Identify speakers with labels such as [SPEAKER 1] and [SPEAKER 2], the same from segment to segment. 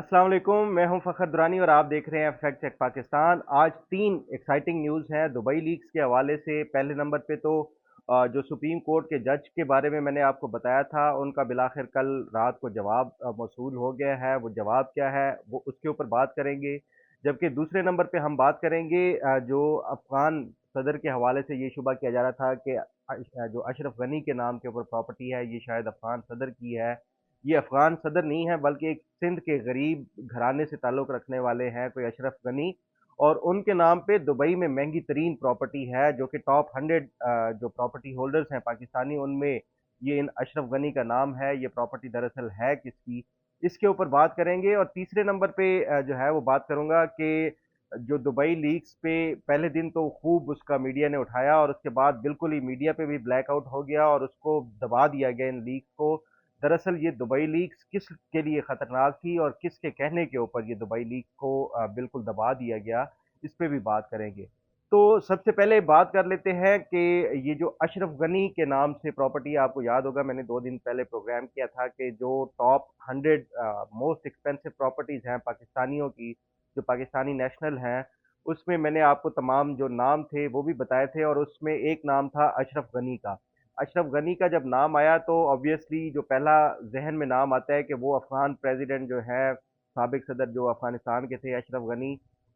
[SPEAKER 1] अस्सलाम वालेकुम। मैं हूं फ़खर दुरानी और आप देख रहे हैं फैक्ट चेक पाकिस्तान। आज तीन एक्साइटिंग न्यूज़ हैं दुबई लीक्स के हवाले से। पहले नंबर पे तो जो सुप्रीम कोर्ट के जज के बारे में मैंने आपको बताया था, उनका बिलाखिर कल रात को जवाब मौसूल हो गया है। वो जवाब क्या है वो उसके ऊपर बात करेंगे। जबकि दूसरे नंबर पे हम बात करेंगे जो अफगान सदर के हवाले से ये शुबा किया जा रहा था कि जो अशरफ गनी के नाम के ऊपर प्रॉपर्टी है, ये शायद अफगान सदर की है। ये अफगान सदर नहीं है बल्कि एक सिंध के गरीब घराने से ताल्लुक़ रखने वाले हैं कोई अशरफ गनी, और उनके नाम पे दुबई में महंगी तरीन प्रॉपर्टी है जो कि टॉप 100 जो प्रॉपर्टी होल्डर्स हैं पाकिस्तानी, उनमें ये इन अशरफ गनी का नाम है। ये प्रॉपर्टी दरअसल है किसकी, इसके ऊपर बात करेंगे। और तीसरे नंबर पे जो है वो बात करूंगा कि जो दुबई लीक्स पे पहले दिन तो खूब उसका मीडिया ने उठाया और उसके बाद बिल्कुल ही मीडिया पे भी ब्लैकआउट हो गया और उसको दबा दिया गया इन लीक्स को। दरअसल ये दुबई लीक्स किस के लिए खतरनाक थी और किसके कहने के ऊपर ये दुबई लीक को बिल्कुल दबा दिया गया, इस पे भी बात करेंगे। तो सबसे पहले बात कर लेते हैं कि ये जो अशरफ गनी के नाम से प्रॉपर्टी, आपको याद होगा मैंने 2 दिन पहले प्रोग्राम किया था कि जो टॉप 100 मोस्ट एक्सपेंसिव प्रॉपर्टीज हैं पाकिस्तानियों की, जो पाकिस्तानी नेशनल हैं, उसमें मैंने आपको तमाम जो नाम थे वो भी बताए थे और उसमें एक नाम था अशरफ गनी का। अशरफ गनी का जब नाम आया तो ऑब्वियसली जो पहला जहन में नाम आता है कि वो अफगान प्रेसिडेंट जो है, साबिक सदर जो अफगानिस्तान के थे अशरफ गनी,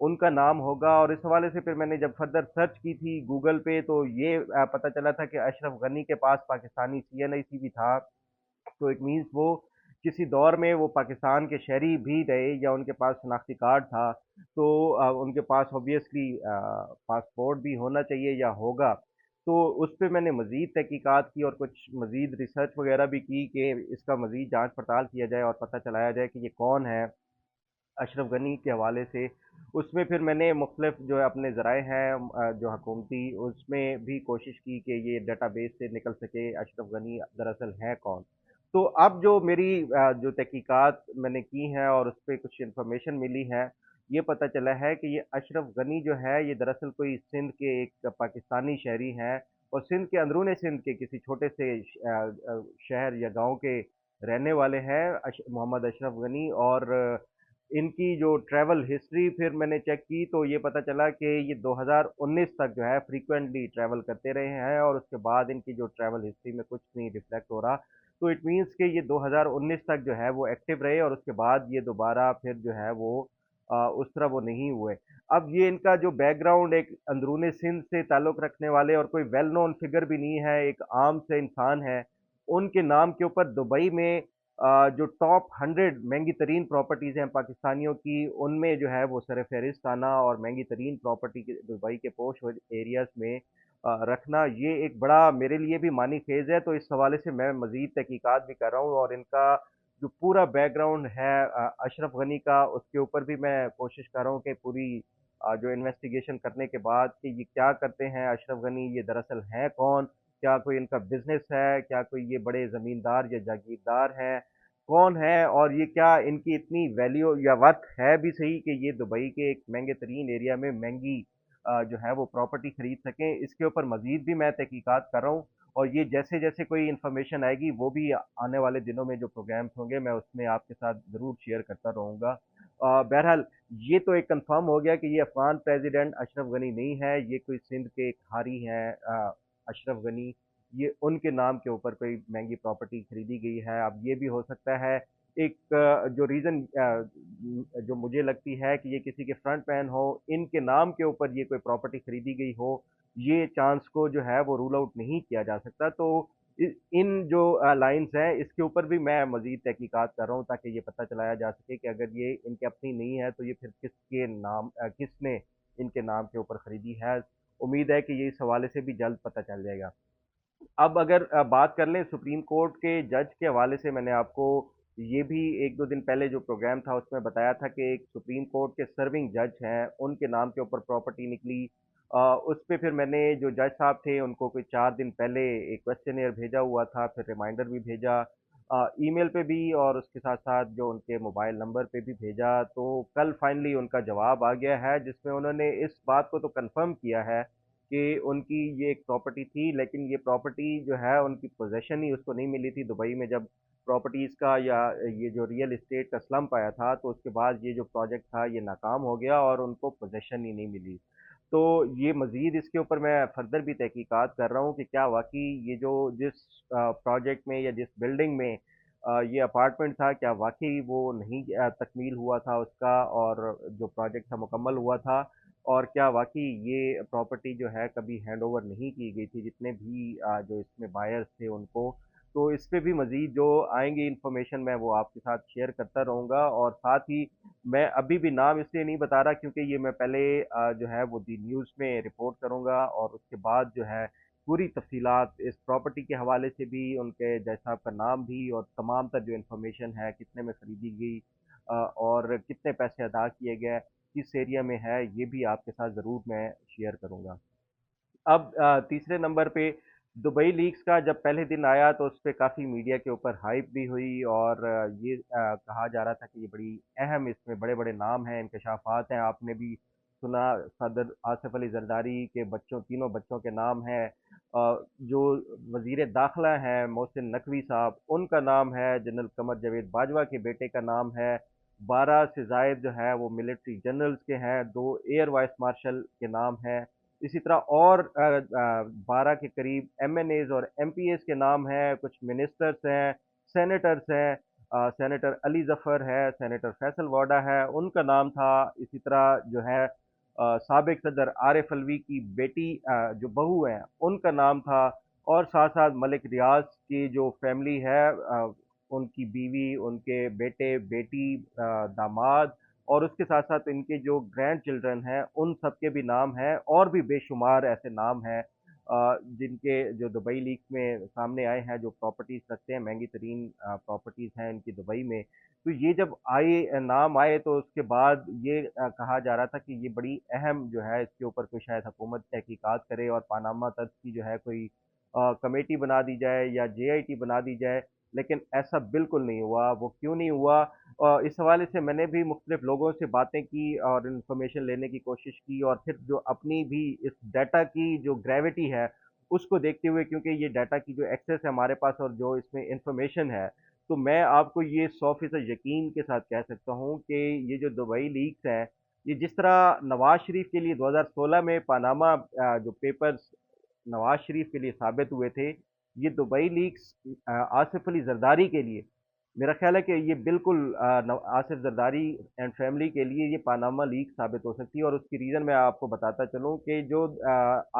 [SPEAKER 1] उनका नाम होगा। और इस हवाले से फिर मैंने जब फर्दर सर्च की थी गूगल पे तो ये पता चला था कि अशरफ गनी के पास पाकिस्तानी सीएनआईसी भी था। तो इट मीन्स वो किसी दौर में वो पाकिस्तान के शहरी भी रहे या उनके पास शनाख्ती कार्ड था। तो उनके पास ऑब्वियसली पासपोर्ट भी होना चाहिए या होगा। तो उस पे मैंने मज़ीद तहकीकात की और कुछ मज़ीद रिसर्च वगैरह भी की कि इसका मज़ीद जांच पड़ताल किया जाए और पता चलाया जाए कि ये कौन है अशरफ गनी के हवाले से। उसमें फिर मैंने मुख्तलिफ जो है अपने ज़राए हैं जो हुकूमती, उसमें भी कोशिश की कि ये डेटाबेस से निकल सके अशरफ गनी दरअसल है कौन। तो अब जो मेरी जो तहकीकात मैंने की हैं और उस पर कुछ इंफॉर्मेशन मिली है, ये पता चला है कि ये अशरफ गनी जो है ये दरअसल कोई सिंध के एक पाकिस्तानी शहरी हैं और सिंध के अंदरूनी सिंध के किसी छोटे से शहर या गांव के रहने वाले हैं मोहम्मद अशरफ गनी। और इनकी जो ट्रैवल हिस्ट्री फिर मैंने चेक की तो ये पता चला कि ये 2019 तक जो है फ्रीक्वेंटली ट्रैवल करते रहे हैं और उसके बाद इनकी जो ट्रैवल हिस्ट्री में कुछ नहीं रिफ्लेक्ट हो रहा। तो इट मीन्स कि ये 2019 तक जो है वो एक्टिव रहे और उसके बाद ये दोबारा फिर जो है वो उस तरह वो नहीं हुए। अब ये इनका जो बैकग्राउंड एक अंदरूनी सिंध से ताल्लुक़ रखने वाले और कोई वेल नोन फिगर भी नहीं है, एक आम से इंसान है, उनके नाम के ऊपर दुबई में जो टॉप 100 महंगी तरीन प्रॉपर्टीज़ हैं पाकिस्तानियों की, उनमें जो है वो सर फहरिस्त आना और महंगी तरीन प्रॉपर्टी के दुबई के पोश एरियाज़ में रखना, ये एक बड़ा मेरे लिए भी मानी खेज है। तो इस हवाले से मैं मजीद तहकीकात भी कर रहा हूँ और इनका जो पूरा बैकग्राउंड है अशरफ गनी का, उसके ऊपर भी मैं कोशिश कर रहा हूँ कि पूरी जो इन्वेस्टिगेशन करने के बाद कि ये क्या करते हैं अशरफ गनी, ये दरअसल हैं कौन, क्या कोई इनका बिजनेस है, क्या कोई ये बड़े ज़मींदार या जागीरदार हैं, कौन है, और ये क्या इनकी इतनी वैल्यू या वर्थ है भी सही कि ये दुबई के एक महंगे तरीन एरिया में महंगी जो है वो प्रॉपर्टी खरीद सकें। इसके ऊपर मजीद भी मैं तहकीकात कर रहा हूँ और ये जैसे जैसे कोई इन्फॉर्मेशन आएगी वो भी आने वाले दिनों में जो प्रोग्राम्स होंगे मैं उसमें आपके साथ ज़रूर शेयर करता रहूँगा। बहरहाल ये तो एक कंफर्म हो गया कि ये अफगान प्रेसिडेंट अशरफ गनी नहीं है, ये कोई सिंध के एक हारी हैं अशरफ गनी। ये उनके नाम के ऊपर कोई महंगी प्रॉपर्टी खरीदी गई है। अब ये भी हो सकता है एक जो रीज़न जो मुझे लगती है कि ये किसी के फ्रंट मैन हो, इनके नाम के ऊपर ये कोई प्रॉपर्टी खरीदी गई हो, ये चांस को जो है वो रूल आउट नहीं किया जा सकता। तो इन जो लाइंस हैं इसके ऊपर भी मैं मजीद तहकीकात कर रहा हूँ ताकि ये पता चलाया जा सके कि अगर ये इनके अपनी नहीं है तो ये फिर किसके नाम किसने इनके नाम के ऊपर खरीदी है। उम्मीद है कि ये इस हवाले से भी जल्द पता चल जाएगा। अब अगर बात कर लें सुप्रीम कोर्ट के जज के हवाले से, मैंने आपको ये भी 1-2 दिन पहले जो प्रोग्राम था उसमें बताया था कि एक सुप्रीम कोर्ट के सर्विंग जज हैं, उनके नाम के ऊपर प्रॉपर्टी निकली। उस पे फिर मैंने जो जज साहब थे उनको कोई 4 दिन पहले एक क्वेश्चनियर भेजा हुआ था, फिर रिमाइंडर भी भेजा ईमेल पे भी और उसके साथ साथ जो उनके मोबाइल नंबर पे भी भेजा। तो कल फाइनली उनका जवाब आ गया है जिसमें उन्होंने इस बात को तो कंफर्म किया है کہ ان کی یہ ایک پراپرٹی تھی، لیکن یہ پراپرٹی جو ہے ان کی پوزیشن ہی اس کو نہیں ملی تھی دبئی میں. جب پراپرٹیز کا یا یہ جو ریئل اسٹیٹ کا سلمپ آیا تھا تو اس کے بعد یہ جو پروجیکٹ تھا یہ ناکام ہو گیا اور ان کو پوزیشن ہی نہیں ملی. تو یہ مزید اس کے اوپر میں فردر بھی تحقیقات کر رہا ہوں کہ کیا واقعی یہ جو جس پروجیکٹ میں یا جس بلڈنگ میں یہ اپارٹمنٹ تھا، کیا واقعی وہ نہیں تکمیل ہوا تھا اس کا، اور جو پروجیکٹ تھا مکمل ہوا تھا، اور کیا واقعی یہ پراپرٹی جو ہے کبھی ہینڈ اوور نہیں کی گئی تھی جتنے بھی جو اس میں بائرز تھے ان کو. تو اس پہ بھی مزید جو آئیں گی انفارمیشن میں وہ آپ کے ساتھ شیئر کرتا رہوں گا. اور ساتھ ہی میں ابھی بھی نام اس لیے نہیں بتا رہا کیونکہ یہ میں پہلے جو ہے وہ دی نیوز میں رپورٹ کروں گا، اور اس کے بعد جو ہے پوری تفصیلات اس پراپرٹی کے حوالے سے بھی، ان کے جج صاحب کا نام بھی، اور تمام تر جو انفارمیشن ہے کتنے میں خریدی گئی اور کتنے پیسے ادا کیے گئے، کس ایریا میں ہے، یہ بھی آپ کے ساتھ ضرور میں شیئر کروں گا. اب تیسرے نمبر پہ دبئی لیگز کا جب پہلے دن آیا تو اس پہ کافی میڈیا کے اوپر ہائپ بھی ہوئی، اور یہ کہا جا رہا تھا کہ یہ بڑی اہم، اس میں بڑے بڑے نام ہیں، انکشافات ہیں. آپ نے بھی سنا صدر آصف علی زرداری کے بچوں، تینوں بچوں کے نام ہیں. جو وزیر داخلہ ہیں محسن نقوی صاحب، ان کا نام ہے. جنرل قمر جاوید باجوہ کے بیٹے کا نام ہے. 12 سے زائد جو ہے وہ ملٹری جنرلز کے ہیں. 2 ایئر وائس مارشل کے نام ہیں. اسی طرح اور 12 کے قریب ایم این ایز اور ایم پی ایز کے نام ہیں. کچھ منسٹرز ہیں، سینیٹرز ہیں. سینیٹر علی ظفر ہے، سینیٹر فیصل وارڈا ہے، ان کا نام تھا. اسی طرح جو ہے سابق صدر عارف الوی کی بیٹی جو بہو ہیں ان کا نام تھا. اور ساتھ ساتھ ملک ریاض کی جو فیملی ہے، ان کی بیوی، ان کے بیٹے بیٹی، داماد، اور اس کے ساتھ ساتھ ان کے جو گرینڈ چلڈرن ہیں ان سب کے بھی نام ہیں. اور بھی بے شمار ایسے نام ہیں جن کے جو دبئی لیکس میں سامنے آئے ہیں، جو پراپرٹیز رکھتے ہیں، مہنگی ترین پراپرٹیز ہیں ان کی دبئی میں. تو یہ جب آئے نام آئے تو اس کے بعد یہ کہا جا رہا تھا کہ یہ بڑی اہم جو ہے، اس کے اوپر کوئی شاید حکومت تحقیقات کرے اور پاناما طرز کی جو ہے کوئی کمیٹی بنا دی جائے یا جے آئی ٹی بنا دی جائے. لیکن ایسا بالکل نہیں ہوا. وہ کیوں نہیں ہوا؟ اس حوالے سے میں نے بھی مختلف لوگوں سے باتیں کی اور انفارمیشن لینے کی کوشش کی، اور پھر جو اپنی بھی اس ڈیٹا کی جو گریوٹی ہے اس کو دیکھتے ہوئے، کیونکہ یہ ڈیٹا کی جو ایکسیس ہے ہمارے پاس اور جو اس میں انفارمیشن ہے، تو میں آپ کو یہ 100% یقین کے ساتھ کہہ سکتا ہوں کہ یہ جو دبئی لیکس ہیں، یہ جس طرح نواز شریف کے لیے 2016 میں پاناما جو پیپرز نواز شریف کے لیے ثابت ہوئے تھے، یہ دبئی لیکس آصف علی زرداری کے لیے، میرا خیال ہے کہ یہ بالکل آصف زرداری اینڈ فیملی کے لیے یہ پاناما لیک ثابت ہو سکتی ہے. اور اس کی ریزن میں آپ کو بتاتا چلوں کہ جو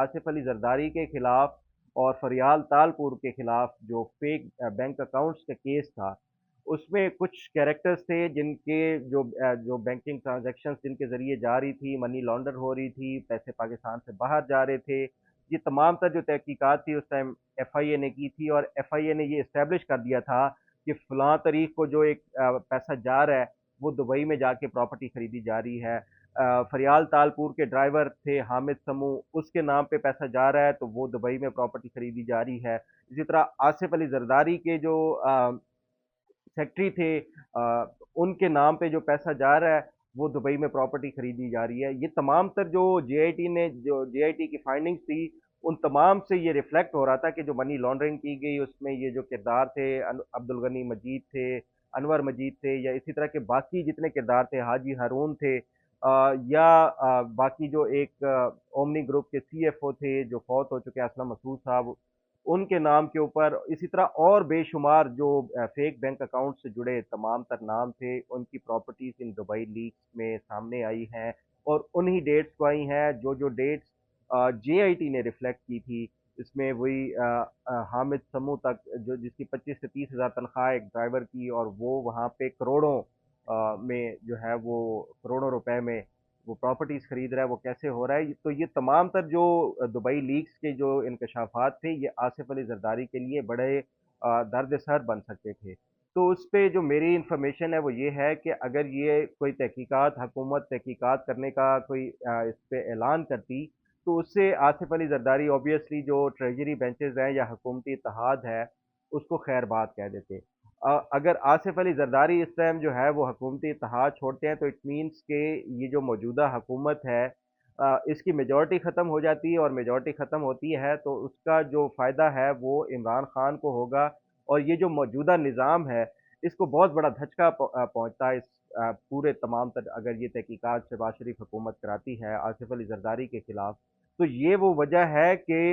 [SPEAKER 1] آصف علی زرداری کے خلاف اور فریال تالپور کے خلاف جو فیک بینک اکاؤنٹس کا کیس تھا، اس میں کچھ کیریکٹرز تھے جن کے جو بینکنگ ٹرانزیکشنز جن کے ذریعے جاری تھی، منی لانڈر ہو رہی تھی، پیسے پاکستان سے باہر جا رہے تھے. یہ تمام تر جو تحقیقات تھی اس ٹائم ایف آئی اے نے کی تھی، اور ایف آئی اے نے یہ اسٹیبلش کر دیا تھا کہ فلاں تاریخ کو جو ایک پیسہ جا رہا ہے وہ دبئی میں جا کے پراپرٹی خریدی جا رہی ہے. فریال تالپور کے ڈرائیور تھے حامد سمو، اس کے نام پہ پیسہ جا رہا ہے تو وہ دبئی میں پراپرٹی خریدی جا رہی ہے. اسی طرح آصف علی زرداری کے جو سیکٹری تھے، ان کے نام پہ جو پیسہ جا رہا ہے وہ دبئی میں پراپرٹی خریدی جا رہی ہے. یہ تمام تر جو جے آئی ٹی نے، جو جے آئی ٹی کی فائنڈنگز تھی، ان تمام سے یہ ریفلیکٹ ہو رہا تھا کہ جو منی لانڈرنگ کی گئی اس میں یہ جو کردار تھے، عبد الغنی مجید تھے، انور مجید تھے، یا اسی طرح کے باقی جتنے کردار تھے، حاجی ہارون تھے، یا باقی جو ایک اومنی گروپ کے سی ایف او تھے جو فوت ہو چکے اسلم مسعود صاحب، ان کے نام کے اوپر. اسی طرح اور بے شمار جو فیک بینک اکاؤنٹ سے جڑے تمام تر نام تھے، ان کی پراپرٹیز ان دبئی لیکس میں سامنے آئی ہیں. اور انہی ڈیٹس کو آئی ہیں جو ڈیٹس جے آئی ٹی نے ریفلیکٹ کی تھی. اس میں وہی حامد سمو تک جو جس کی 25 سے 30 ہزار تنخواہ ایک ڈرائیور کی، اور وہ وہاں پہ کروڑوں میں جو ہے وہ کروڑوں روپے میں وہ پراپرٹیز خرید رہا ہے، وہ کیسے ہو رہا ہے. تو یہ تمام تر جو دبئی لیکس کے جو انکشافات تھے، یہ آصف علی زرداری کے لیے بڑے درد سر بن سکتے تھے. تو اس پہ جو میری انفارمیشن ہے وہ یہ ہے کہ اگر یہ کوئی تحقیقات، حکومت تحقیقات کرنے کا کوئی اس پہ اعلان کرتی تو اس سے آصف علی زرداری اوبیسلی جو ٹریجری بینچز ہیں یا حکومتی اتحاد ہے اس کو خیر بات کہہ دیتے. اگر آصف علی زرداری اس ٹائم جو ہے وہ حکومتی اتحاد چھوڑتے ہیں تو اٹ مینس کہ یہ جو موجودہ حکومت ہے इसकी मेजॉरिटी ख़त्म हो जाती है और मेजॉरिटी ख़त्म होती है तो उसका जो फ़ायदा है वो इमरान खान को होगा। और ये जो मौजूदा निज़ाम है इसको बहुत बड़ा धचका पहुंचता है। इस पूरे तमाम तर अगर ये तहकीकात शहबाज शरीफ हुकूमत कराती है आसिफ अली जरदारी के खिलाफ, तो ये वो वजह है कि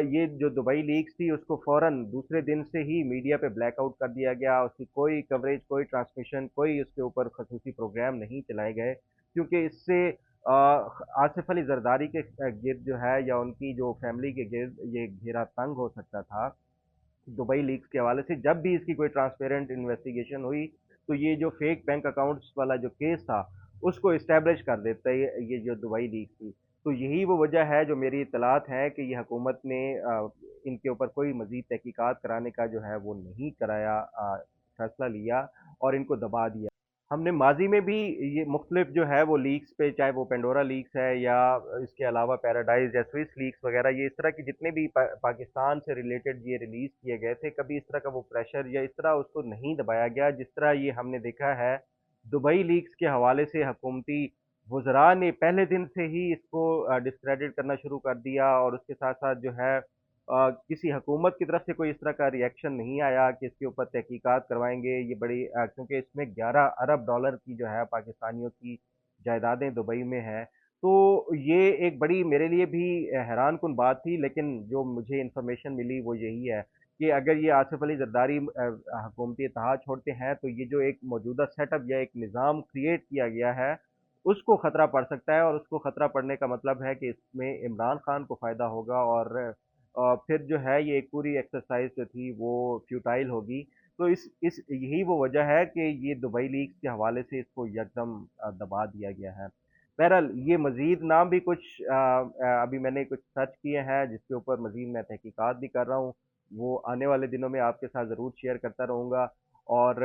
[SPEAKER 1] ये जो दुबई लीक्स थी उसको फौरन दूसरे दिन से ही मीडिया पे ब्लैकआउट कर दिया गया। उसकी कोई कवरेज, कोई ट्रांसमिशन, कोई उसके ऊपर खसूसी प्रोग्राम नहीं चलाए गए, क्योंकि इससे आसिफ अली जरदारी के गिर्द जो है या उनकी जो फैमिली के गिर्द ये घेरा तंग हो सकता था दुबई लीक्स के हवाले से। जब भी इसकी कोई ट्रांसपेरेंट इन्वेस्टिगेशन हुई तो ये जो फेक बैंक अकाउंट्स वाला जो केस था उसको इस्टेब्लिश कर देता है ये जो दुबई लीक्स थी। तो यही वो वजह है जो मेरी इतलात है कि ये हुकूमत ने इनके ऊपर कोई मजीद तहकीकात कराने का जो है वो नहीं कराया, फैसला लिया और इनको दबा दिया। हमने माजी में भी ये मुख्तलिफ जो है वो लीक्स पे, चाहे वो पेंडोरा लीक्स है या इसके अलावा पैराडाइज या स्विस लीक्स वगैरह, ये इस तरह के जितने भी पाकिस्तान से रिलेटेड ये रिलीज किए गए थे, कभी इस तरह का वो प्रेशर या इस तरह उसको नहीं दबाया गया जिस तरह ये हमने देखा है दुबई लीक्स के हवाले से। हुकूमती वज़रा ने पहले दिन से ही इसको डिस्क्रेडिट करना शुरू कर दिया और उसके साथ साथ जो है किसी हुकूमत की तरफ से कोई इस तरह का रिएक्शन नहीं आया कि इसके ऊपर तहकीकात करवाएंगे। ये बड़ी क्योंकि इसमें 11 अरब डॉलर की जो है पाकिस्तानियों की जायदादें दुबई में है। तो ये एक बड़ी मेरे लिए भी हैरान कुन बात थी, लेकिन जो मुझे इंफॉर्मेशन मिली वो यही है कि अगर ये आसिफ अली जरदारी हुकूमती इत्तेहाद छोड़ते हैं तो ये जो एक मौजूदा सेटअप या एक निज़ाम क्रिएट किया गया है उसको ख़तरा पड़ सकता है। और उसको ख़तरा पड़ने का मतलब है कि इसमें इमरान खान को फ़ायदा होगा और फिर जो है ये एक पूरी एक्सरसाइज जो थी वो फ्यूटाइल होगी। तो इस यही वो वजह है कि ये दुबई लीग्स के हवाले से इसको यकदम दबा दिया गया है। बहरहाल ये मजीद नाम भी कुछ अभी मैंने कुछ सर्च किए हैं जिसके ऊपर मजीद मैं तहकीकात भी कर रहा हूँ, वो आने वाले दिनों में आपके साथ ज़रूर शेयर करता रहूँगा। और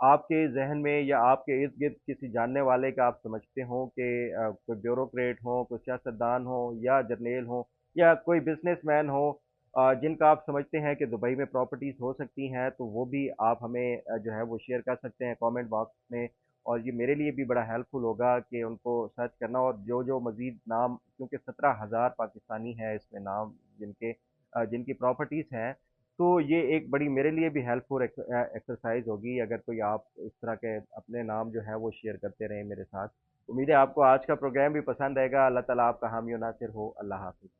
[SPEAKER 1] आपके जहन में या आपके इर्द गिर्द किसी जानने वाले का आप समझते हो कि कोई ब्यूरोक्रेट हो, कोई सियासतदान हो या जर्नेल हो या कोई बिजनेसमैन हो जिनका आप समझते हैं कि दुबई में प्रॉपर्टीज हो सकती हैं, तो वो भी आप हमें जो है वो शेयर कर सकते हैं कमेंट बॉक्स में। और ये मेरे लिए भी बड़ा हेल्पफुल होगा कि उनको सर्च करना और जो जो मजीद नाम, क्योंकि 17,000 पाकिस्तानी है इसमें नाम जिनकी प्रॉपर्टीज हैं, तो ये एक बड़ी मेरे लिए भी हेल्पफुल एक्सरसाइज होगी अगर कोई आप इस तरह के अपने नाम जो है वो शेयर करते रहें मेरे साथ। उम्मीद है आपको आज का प्रोग्राम भी पसंद आएगा। अल्लाह ताला आपका हामी और नासिर हो। अल्लाह हाफिज।